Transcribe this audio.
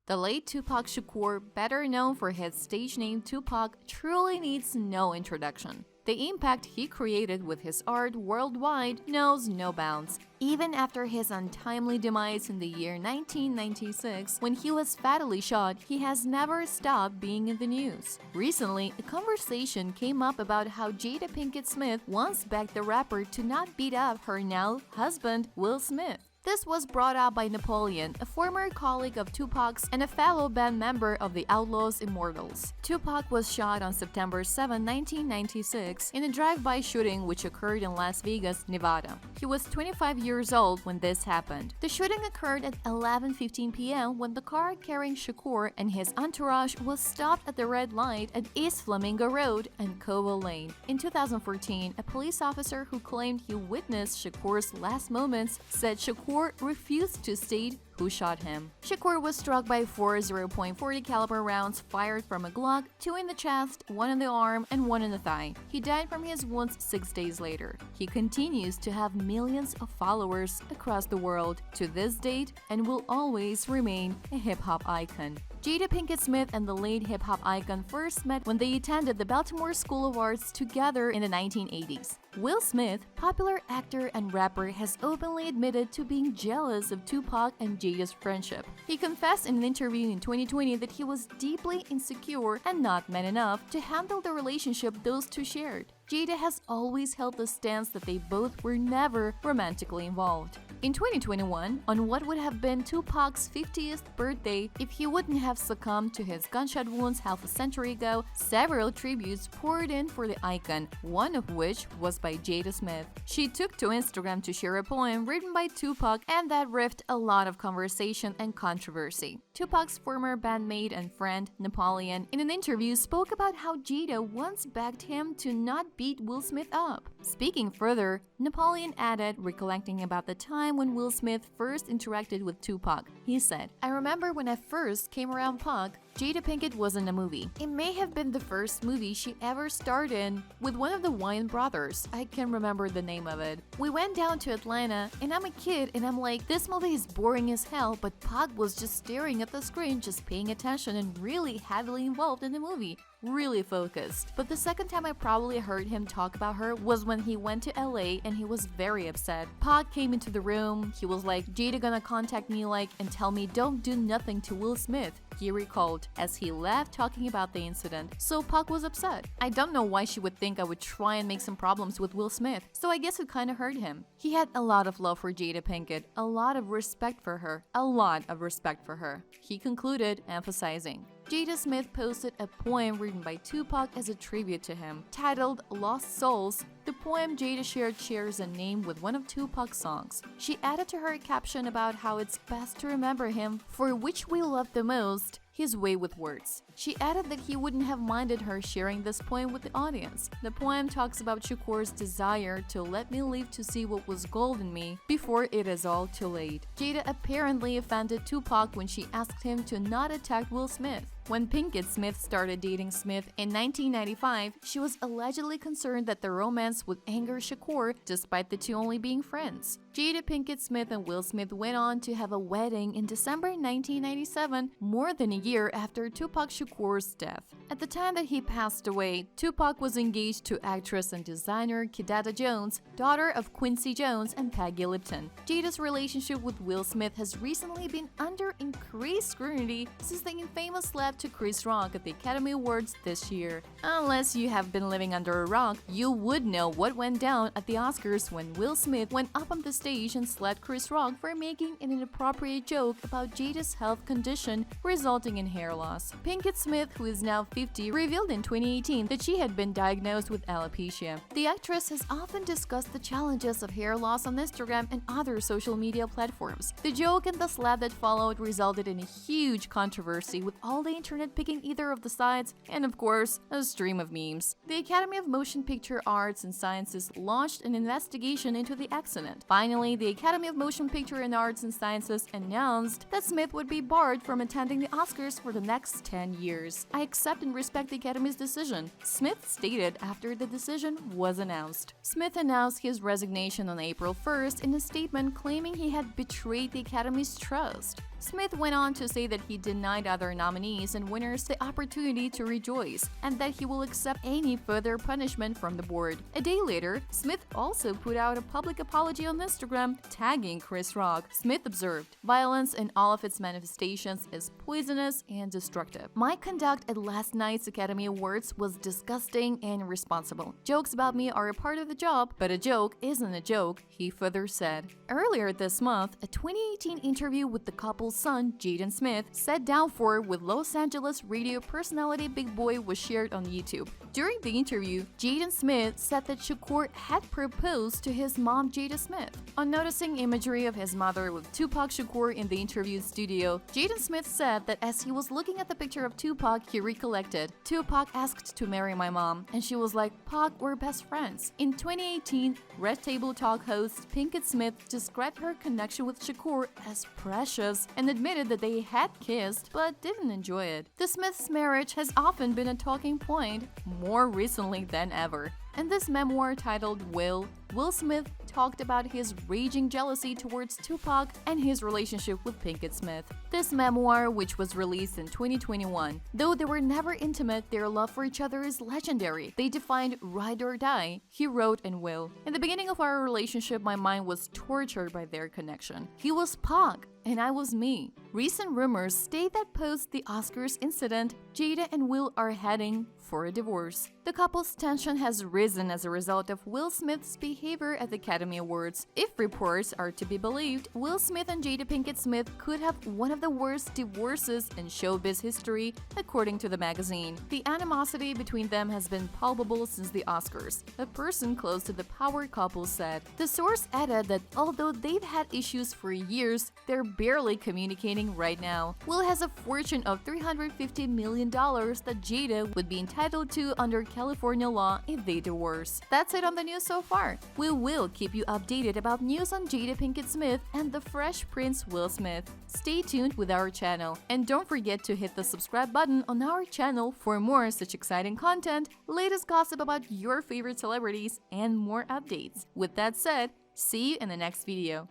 The late Tupac Shakur, better known for his stage name Tupac, truly needs no introduction. The impact he created with his art worldwide knows no bounds. Even after his untimely demise in the year 1996, when he was fatally shot, he has never stopped being in the news. Recently, a conversation came up about how Jada Pinkett Smith once begged the rapper to not beat up her now husband, Will Smith. This was brought up by Napoleon, a former colleague of Tupac's and a fellow band member of the Outlaws Immortals. Tupac was shot on September 7, 1996, in a drive-by shooting which occurred in Las Vegas, Nevada. He was 25 years old when this happened. The shooting occurred at 11:15 p.m. when the car carrying Shakur and his entourage was stopped at the red light at East Flamingo Road and Covell Lane. In 2014, a police officer who claimed he witnessed Shakur's last moments said Shakur refused to state who shot him. Shakur was struck by 4 0.40 caliber rounds fired from a Glock, 2 in the chest, 1 in the arm, and 1 in the thigh. He died from his wounds 6 days later. He continues to have millions of followers across the world to this date and will always remain a hip-hop icon. Jada Pinkett Smith and the late hip-hop icon first met when they attended the Baltimore School of Arts together in the 1980s. Will Smith, popular actor and rapper, has openly admitted to being jealous of Tupac and Jada's friendship. He confessed in an interview in 2020 that he was deeply insecure and not man enough to handle the relationship those two shared. Jada has always held the stance that they both were never romantically involved. In 2021, on what would have been Tupac's 50th birthday if he wouldn't have succumbed to his gunshot wounds half a century ago, several tributes poured in for the icon, one of which was by Jada Smith. She took to Instagram to share a poem written by Tupac, and that riffed a lot of conversation and controversy. Tupac's former bandmate and friend, Napoleon, in an interview spoke about how Jada once begged him to not beat Will Smith up. Speaking further, Napoleon added, recollecting about the time when Will Smith first interacted with Tupac. He said, "I remember when I first came around Pac, Jada Pinkett was in a movie. It may have been the first movie she ever starred in with one of the Wayans brothers. I can't remember the name of it. We went down to Atlanta and I'm a kid and I'm like, this movie is boring as hell, but Pac was just staring at the screen, just paying attention and really heavily involved in the movie. Really focused. But the second time I probably heard him talk about her was when he went to LA and he was very upset. Pac came into the room, he was like, Jada gonna contact me and tell me don't do nothing to Will Smith," he recalled as he laughed talking about the incident. So Pac was upset. "I don't know why she would think I would try and make some problems with Will Smith, so I guess it kinda hurt him." He had a lot of love for Jada Pinkett, a lot of respect for her, he concluded, emphasizing. Jada Smith posted a poem written by Tupac as a tribute to him. Titled Lost Souls, the poem Jada shares a name with one of Tupac's songs. She added to her a caption about how it's best to remember him for which we love the most, his way with words. She added that he wouldn't have minded her sharing this poem with the audience. The poem talks about Shakur's desire to let me live to see what was gold in me before it is all too late. Jada apparently offended Tupac when she asked him to not attack Will Smith. When Pinkett Smith started dating Smith in 1995, she was allegedly concerned that the romance would anger Shakur despite the two only being friends. Jada Pinkett Smith and Will Smith went on to have a wedding in December 1997, more than a year after Tupac Shakur's death. At the time that he passed away, Tupac was engaged to actress and designer Jada Jones, daughter of Quincy Jones and Peggy Lipton. Jada's relationship with Will Smith has recently been under increased scrutiny since the infamous slap to Chris Rock at the Academy Awards this year. Unless you have been living under a rock, you would know what went down at the Oscars when Will Smith went up on the stage and slapped Chris Rock for making an inappropriate joke about Jada's health condition resulting in hair loss. Pinkett Smith, who is now 50, revealed in 2018 that she had been diagnosed with alopecia. The actress has often discussed the challenges of hair loss on Instagram and other social media platforms. The joke and the slap that followed resulted in a huge controversy, with all the internet picking either of the sides, and of course, a stream of memes. The Academy of Motion Picture Arts and Sciences launched an investigation into the accident. Finally, the Academy of Motion Picture and Arts and Sciences announced that Smith would be barred from attending the Oscars for the next 10 years. "I accept and respect the Academy's decision," Smith stated after the decision was announced. Smith announced his resignation on April 1st in a statement claiming he had betrayed the Academy's trust. Smith went on to say that he denied other nominees and winners the opportunity to rejoice, and that he will accept any further punishment from the board. A day later, Smith also put out a public apology on Instagram, tagging Chris Rock. Smith observed, "Violence in all of its manifestations is poisonous and destructive. My conduct at last night's Academy Awards was disgusting and irresponsible. Jokes about me are a part of the job, but a joke isn't a joke," he further said. Earlier this month, a 2018 interview with the couple's son, Jada Smith, sat down for with Los Angeles radio personality Big Boy was shared on YouTube. During the interview, Jada Smith said that Shakur had proposed to his mom, Jada Smith. On noticing imagery of his mother with Tupac Shakur in the interview studio, Jada Smith said that as he was looking at the picture of Tupac, he recollected, "Tupac asked to marry my mom, and she was like, 'Pac, we're best friends.'" In 2018, Red Table Talk host Pinkett Smith described her connection with Shakur as precious and admitted that they had kissed but didn't enjoy it. The Smiths' marriage has often been a talking point, more recently than ever. In this memoir titled Will Smith talked about his raging jealousy towards Tupac and his relationship with Pinkett Smith. This memoir, which was released in 2021, though they were never intimate, their love for each other is legendary. They defined ride or die, he wrote in Will. "In the beginning of our relationship, my mind was tortured by their connection. He was Pac, and I was me." Recent rumors state that post the Oscars incident, Jada and Will are heading for a divorce. The couple's tension has risen as a result of Will Smith's behavior at the Academy Awards. If reports are to be believed, Will Smith and Jada Pinkett Smith could have one of the worst divorces in showbiz history, according to the magazine. The animosity between them has been palpable since the Oscars, a person close to the power couple said. The source added that although they've had issues for years, they're barely communicating right now. Will has a fortune of $350 million that Jada would be entitled to under California law if they divorce. That's it on the news so far. We will keep you updated about news on Jada Pinkett Smith and the Fresh Prince Will Smith. Stay tuned with our channel, and don't forget to hit the subscribe button on our channel for more such exciting content, latest gossip about your favorite celebrities, and more updates. With that said, see you in the next video.